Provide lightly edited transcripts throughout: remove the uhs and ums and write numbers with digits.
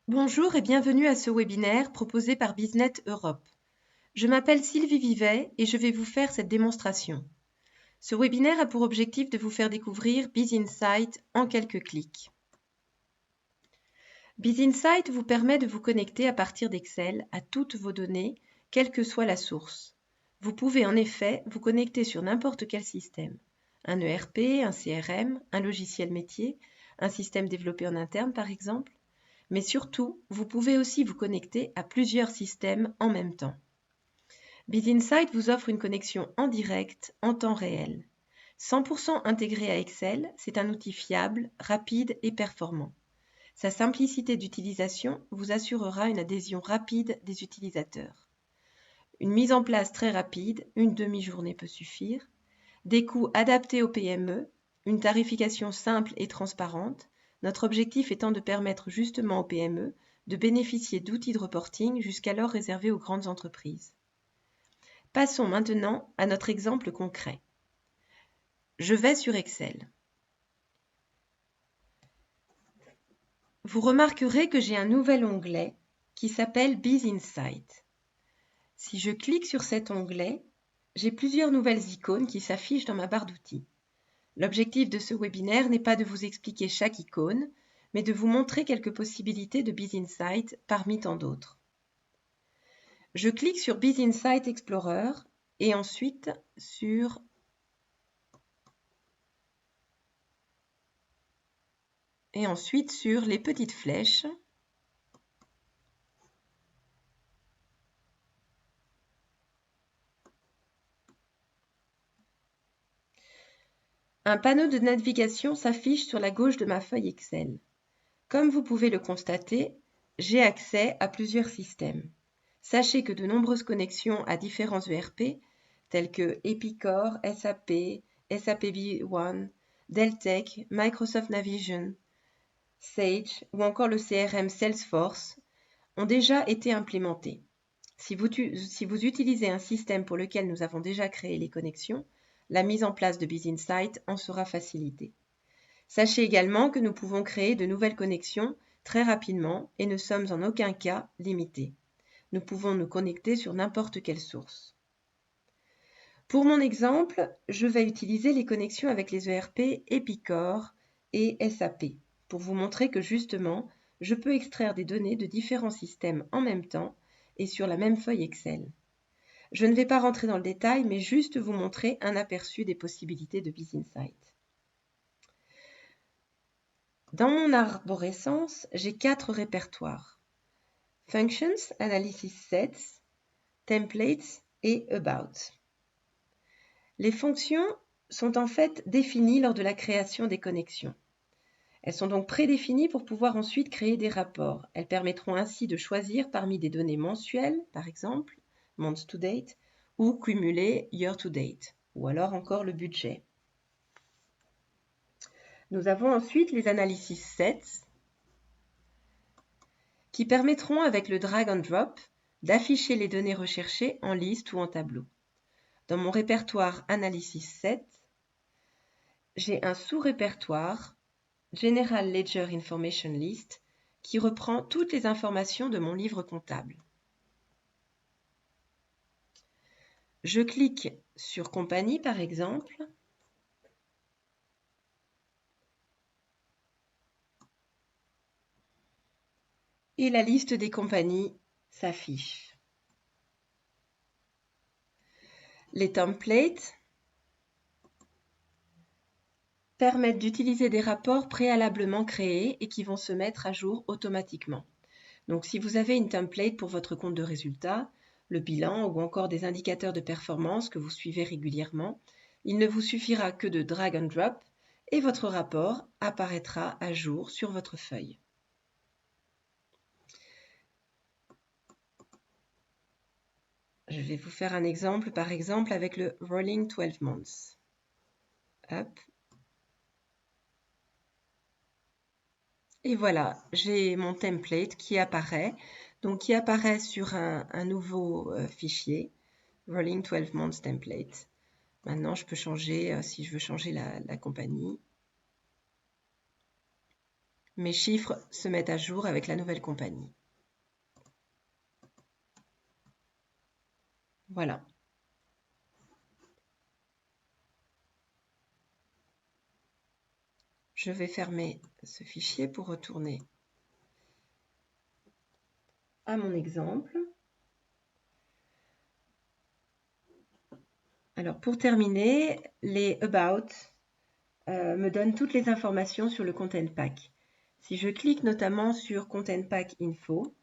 Bonjour et bienvenue à ce webinaire proposé par BizNet Europe. Je m'appelle Sylvie Vivet et je vais vous faire cette démonstration. Ce webinaire a pour objectif de vous faire découvrir BizInsight en quelques clics. BizInsight vous permet de vous connecter à partir d'Excel à toutes vos données, quelle que soit la source. Vous pouvez en effet vous connecter sur n'importe quel système. Un ERP, un CRM, un logiciel métier, un système développé en interne par exemple. Mais surtout, vous pouvez aussi vous connecter à plusieurs systèmes en même temps. BizInsight vous offre une connexion en direct, en temps réel. 100% intégré à Excel, c'est un outil fiable, rapide et performant. Sa simplicité d'utilisation vous assurera une adhésion rapide des utilisateurs. Une mise en place très rapide, une demi-journée peut suffire. Des coûts adaptés aux PME, une tarification simple et transparente, notre objectif étant de permettre justement aux PME de bénéficier d'outils de reporting jusqu'alors réservés aux grandes entreprises. Passons maintenant à notre exemple concret. Je vais sur Excel. Vous remarquerez que j'ai un nouvel onglet qui s'appelle BizInsight. Si je clique sur cet onglet, j'ai plusieurs nouvelles icônes qui s'affichent dans ma barre d'outils. L'objectif de ce webinaire n'est pas de vous expliquer chaque icône, mais de vous montrer quelques possibilités de BizInsight parmi tant d'autres. Je clique sur BizInsight Explorer et ensuite sur les petites flèches. Un panneau de navigation s'affiche sur la gauche de ma feuille Excel. Comme vous pouvez le constater, j'ai accès à plusieurs systèmes. Sachez que de nombreuses connexions à différents ERP, tels que Epicor, SAP, SAP B1, Deltek, Microsoft Navision, Sage ou encore le CRM Salesforce, ont déjà été implémentés. Si vous utilisez un système pour lequel nous avons déjà créé les connexions, la mise en place de BizInsight en sera facilitée. Sachez également que nous pouvons créer de nouvelles connexions très rapidement et ne sommes en aucun cas limités. Nous pouvons nous connecter sur n'importe quelle source. Pour mon exemple, je vais utiliser les connexions avec les ERP Epicor et SAP pour vous montrer que justement, je peux extraire des données de différents systèmes en même temps et sur la même feuille Excel. Je ne vais pas rentrer dans le détail, mais juste vous montrer un aperçu des possibilités de BizInsight. Dans mon arborescence, j'ai 4 répertoires. Functions, Analysis Sets, Templates et About. Les fonctions sont en fait définies lors de la création des connexions. Elles sont donc prédéfinies pour pouvoir ensuite créer des rapports. Elles permettront ainsi de choisir parmi des données mensuelles, par exemple, month to date, ou cumulées year to date, ou alors encore le budget. Nous avons ensuite les Analysis Sets, qui permettront avec le drag and drop d'afficher les données recherchées en liste ou en tableau. Dans mon répertoire Analysis Set, j'ai un sous-répertoire General Ledger Information List qui reprend toutes les informations de mon livre comptable. Je clique sur Compagnie par exemple et la liste des compagnies s'affiche. Les templates permettent d'utiliser des rapports préalablement créés et qui vont se mettre à jour automatiquement. Donc si vous avez une template pour votre compte de résultat, le bilan ou encore des indicateurs de performance que vous suivez régulièrement, il ne vous suffira que de drag and drop et votre rapport apparaîtra à jour sur votre feuille. Je vais vous faire un exemple, par exemple avec le Rolling 12 Months. Hop. Et voilà, j'ai mon template qui apparaît, donc qui apparaît sur un nouveau fichier, Rolling 12 Months Template. Maintenant, je peux changer, si je veux changer la compagnie. mes chiffres se mettent à jour avec la nouvelle compagnie. Voilà. Je vais fermer ce fichier pour retourner à mon exemple. Alors pour terminer, les About me donnent toutes les informations sur le Content Pack. Si je clique notamment sur Content Pack Info,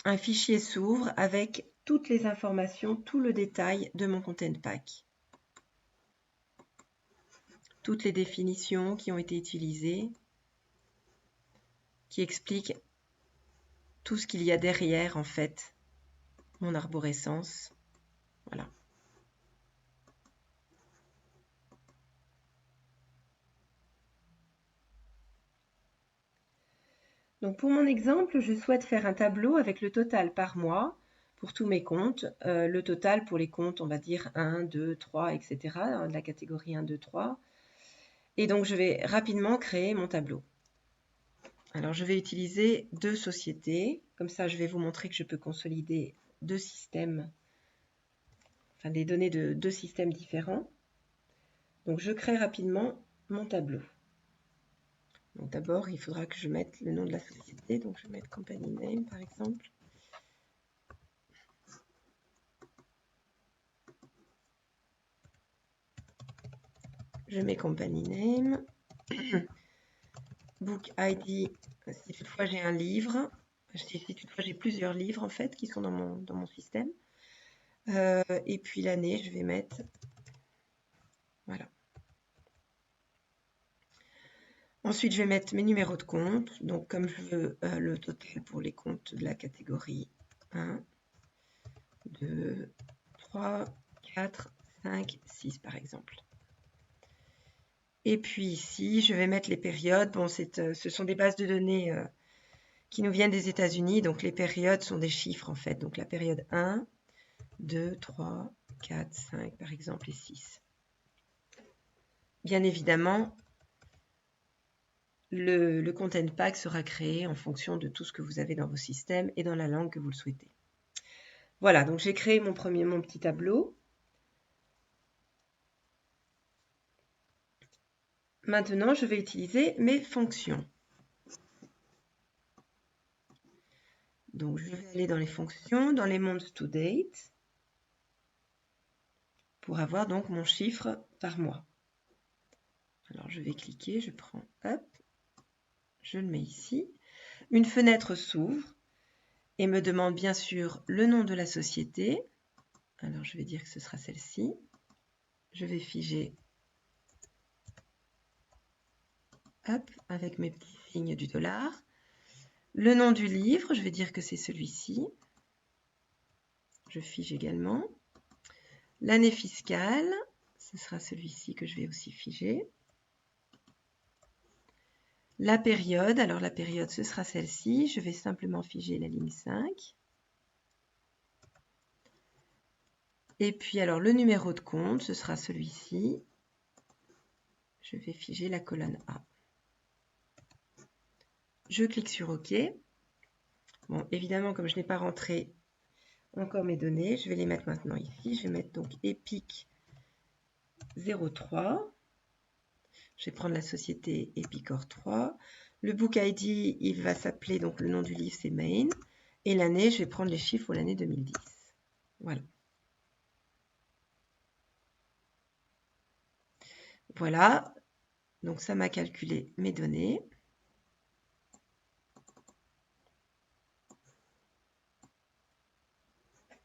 un fichier s'ouvre avec toutes les informations, tout le détail de mon Content Pack. Toutes les définitions qui ont été utilisées, qui expliquent tout ce qu'il y a derrière, en fait, mon arborescence. Voilà. Donc pour mon exemple, je souhaite faire un tableau avec le total par mois pour tous mes comptes. Le total pour les comptes, on va dire 1, 2, 3, etc. De la catégorie 1, 2, 3. Et donc je vais rapidement créer mon tableau. Alors je vais utiliser deux sociétés. Comme ça, je vais vous montrer que je peux consolider deux systèmes, enfin des données de deux systèmes différents. Donc je crée rapidement mon tableau. Donc d'abord, il faudra que je mette le nom de la société. Donc je vais mettre Company Name par exemple. Je mets Company Name. Book ID, si toutefois j'ai un livre. Si toutefois j'ai plusieurs livres en fait qui sont dans mon système. Et puis l'année, je vais mettre... Voilà. Ensuite, je vais mettre mes numéros de compte. Donc, comme je veux le total pour les comptes de la catégorie 1, 2, 3, 4, 5, 6 par exemple. Et puis ici, je vais mettre les périodes. Bon, ce sont des bases de données qui nous viennent des États-Unis. Donc, les périodes sont des chiffres en fait. Donc, la période 1, 2, 3, 4, 5 par exemple et 6. Bien évidemment, le Content Pack sera créé en fonction de tout ce que vous avez dans vos systèmes et dans la langue que vous le souhaitez. Voilà, donc j'ai créé mon petit tableau. Maintenant, je vais utiliser mes fonctions. Donc, je vais aller dans les fonctions, dans les months to date, pour avoir donc mon chiffre par mois. Alors, je vais cliquer, je prends, hop, je le mets ici. Une fenêtre s'ouvre et me demande bien sûr le nom de la société. Alors, je vais dire que ce sera celle-ci. Je vais figer, hop, avec mes petits signes du dollar. Le nom du livre, je vais dire que c'est celui-ci. Je fige également. L'année fiscale, ce sera celui-ci que je vais aussi figer. La période, alors la période, ce sera celle-ci. Je vais simplement figer la ligne 5. Et puis, alors, le numéro de compte, ce sera celui-ci. Je vais figer la colonne A. Je clique sur OK. Bon, évidemment, comme je n'ai pas rentré encore mes données, je vais les mettre maintenant ici. Je vais mettre donc EPIC 03. Je vais prendre la société Epicor 3. Le book ID, il va s'appeler, donc le nom du livre, c'est Main. Et l'année, je vais prendre les chiffres pour l'année 2010. Voilà. Voilà. Donc, ça m'a calculé mes données.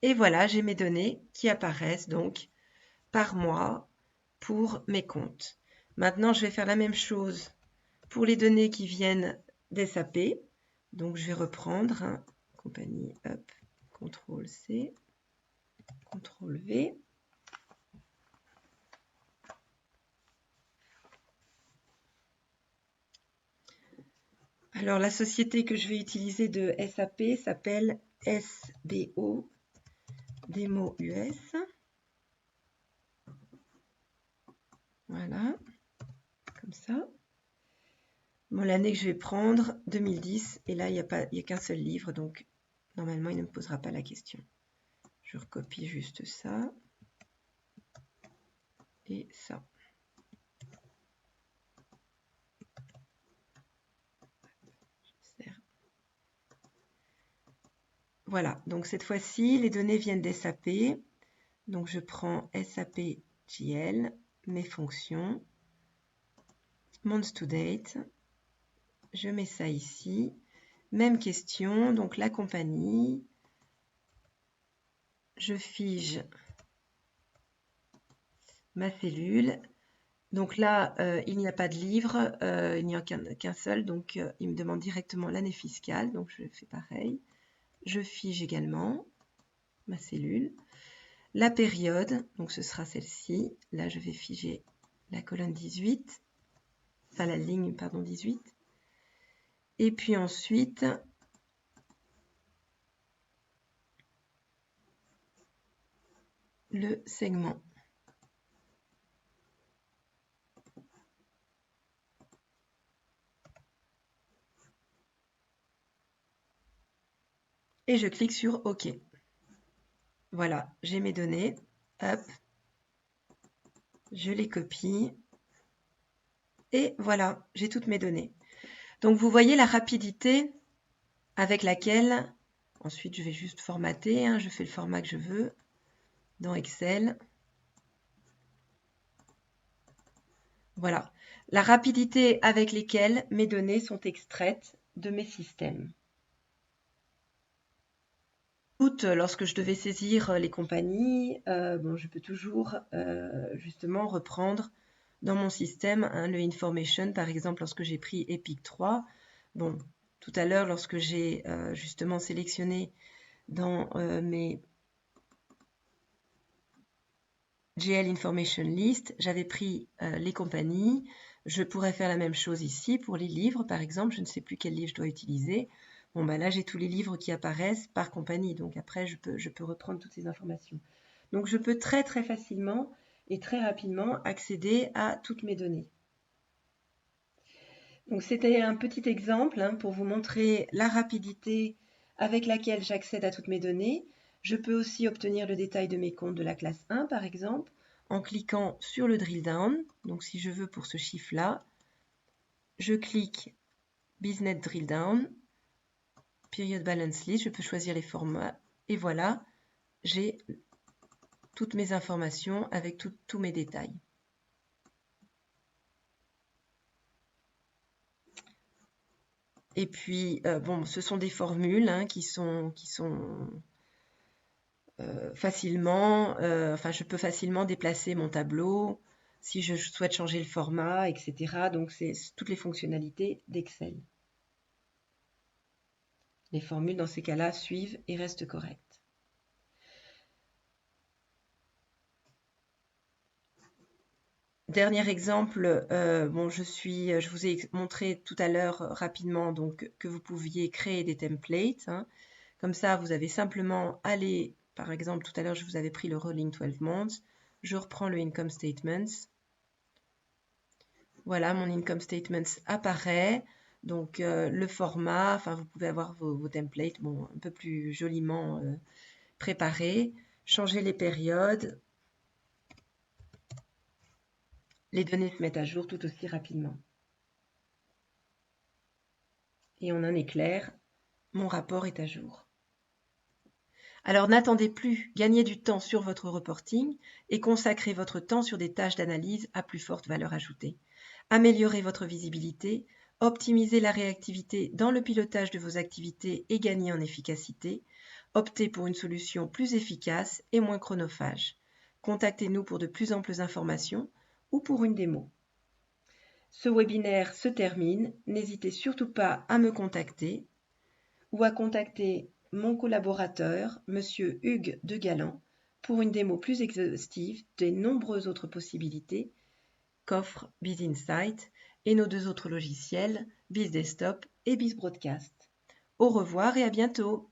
Et voilà, j'ai mes données qui apparaissent donc par mois pour mes comptes. Maintenant, je vais faire la même chose pour les données qui viennent d'SAP. Donc, je vais reprendre compagnie, hop, CTRL-C, CTRL-V. Alors, la société que je vais utiliser de SAP s'appelle SBO Demo US. comme ça. Bon, l'année que je vais prendre, 2010, et là, il n'y a qu'un seul livre, donc normalement, il ne me posera pas la question. Je recopie juste ça et ça. Voilà, donc cette fois-ci, les données viennent des SAP. Donc, je prends SAP-GL, mes fonctions, month to date. Je mets ça ici. Même question, donc la compagnie. Je fige ma cellule. Donc là, il n'y a pas de livre, il n'y a qu'un seul, donc il me demande directement l'année fiscale, donc je fais pareil. Je fige également ma cellule. La période, donc ce sera celle-ci. Là, je vais figer la colonne 18, enfin la ligne, pardon, 18. Et puis ensuite, le segment. Et je clique sur OK. Voilà, j'ai mes données. Hop, je les copie. Et voilà, j'ai toutes mes données. Donc, vous voyez la rapidité avec laquelle, ensuite, je vais juste formater. Hein, je fais le format que je veux dans Excel. Voilà, la rapidité avec laquelle mes données sont extraites de mes systèmes. Lorsque je devais saisir les compagnies, je peux toujours justement reprendre dans mon système le information, par exemple lorsque j'ai pris EPIC 3. Bon, tout à l'heure, lorsque j'ai justement sélectionné dans mes GL Information List, j'avais pris les compagnies. Je pourrais faire la même chose ici pour les livres, par exemple. Je ne sais plus quel livre je dois utiliser. Bon, ben là, j'ai tous les livres qui apparaissent par compagnie. Donc après, je peux reprendre toutes ces informations. Donc, je peux très, très facilement et très rapidement accéder à toutes mes données. Donc, c'était un petit exemple pour vous montrer la rapidité avec laquelle j'accède à toutes mes données. Je peux aussi obtenir le détail de mes comptes de la classe 1, par exemple, en cliquant sur le drill down. Donc, si je veux pour ce chiffre-là, je clique Business Drill Down, Period Balance List, je peux choisir les formats, et voilà, j'ai toutes mes informations avec tous mes détails. Et puis, ce sont des formules qui sont facilement, je peux facilement déplacer mon tableau si je souhaite changer le format, etc. Donc, c'est toutes les fonctionnalités d'Excel. Les formules, dans ces cas-là, suivent et restent correctes. Dernier exemple, je vous ai montré tout à l'heure rapidement donc, que vous pouviez créer des templates. Comme ça, vous avez simplement aller, par exemple, tout à l'heure, je vous avais pris le Rolling 12 Months. Je reprends le Income Statements. Voilà, mon Income Statements apparaît. Donc, le format, vous pouvez avoir vos templates un peu plus joliment préparés. Changer les périodes. Les données se mettent à jour tout aussi rapidement. Et en un éclair, mon rapport est à jour. Alors n'attendez plus, gagnez du temps sur votre reporting et consacrez votre temps sur des tâches d'analyse à plus forte valeur ajoutée. Améliorez votre visibilité, optimisez la réactivité dans le pilotage de vos activités et gagnez en efficacité. Optez pour une solution plus efficace et moins chronophage. Contactez-nous pour de plus amples informations ou pour une démo. Ce webinaire se termine. N'hésitez surtout pas à me contacter ou à contacter mon collaborateur, Monsieur Hugues de Galland, pour une démo plus exhaustive des nombreuses autres possibilités qu'offre BizInsight et nos deux autres logiciels, BizDesktop et BizBroadcast. Au revoir et à bientôt.